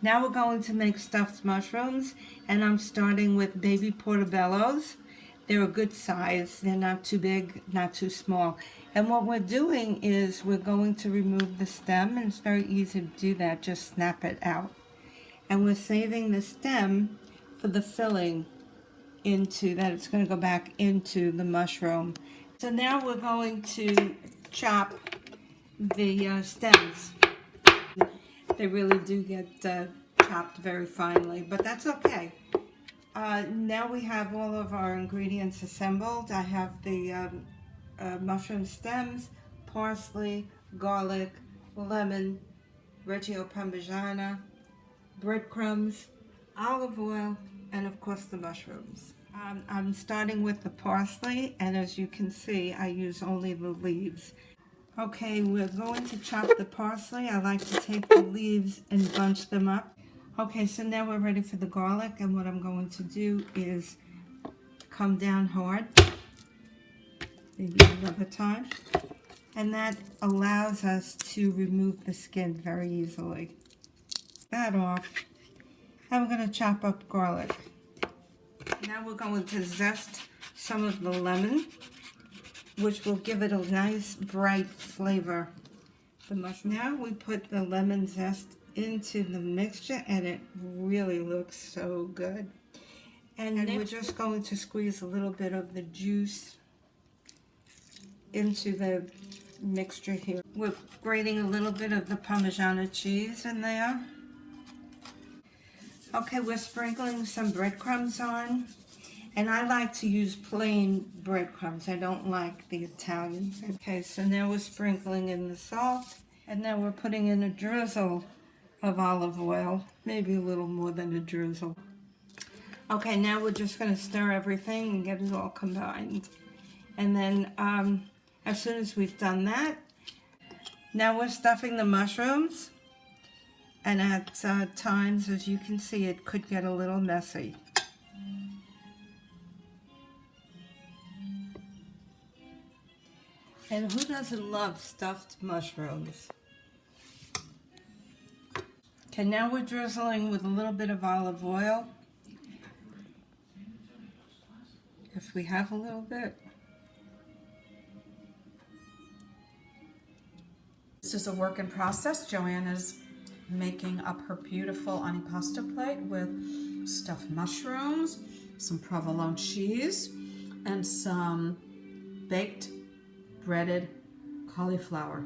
Now we're going to make stuffed mushrooms, and I'm starting with baby portobellos. They're a good size. They're not too big, not too small. And what we're doing is we're going to remove the stem, and it's very easy to do that. Just snap it out. And we're saving the stem for the filling into that. It's going to go back into the mushroom. So now we're going to chop the stems. They really do get chopped very finely, but that's okay. Now we have all of our ingredients assembled. I have the mushroom stems, parsley, garlic, lemon, Reggio Parmigiana, breadcrumbs, olive oil, and of course the mushrooms. I'm starting with the parsley, and as you can see, I use only the leaves. Okay, we're going to chop the parsley. I like to take the leaves and bunch them up. Okay, so now we're ready for the garlic, and what I'm going to do is come down hard, maybe another time, and that allows us to remove the skin very easily. That off, and we're going to chop up garlic. Now we're going to zest some of the lemon, which will give it a nice bright flavor. The mushroom. Now we put the lemon zest into the mixture, and it really looks so good. And we're just going to squeeze a little bit of the juice into the mixture here. We're grating a little bit of the Parmigiana cheese in there. Okay, we're sprinkling some breadcrumbs on. And I like to use plain breadcrumbs. I don't like the Italian. Okay, so now we're sprinkling in the salt. And now we're putting in a drizzle of olive oil. Maybe a little more than a drizzle. Okay, now we're just going to stir everything and get it all combined. And then as soon as we've done that, now we're stuffing the mushrooms. And at times, as you can see, it could get a little messy. And who doesn't love stuffed mushrooms? Okay, now we're drizzling with a little bit of olive oil. If we have a little bit. This is a work in process. Joanna's making up her beautiful antipasto plate with stuffed mushrooms, some provolone cheese, and some baked breaded cauliflower.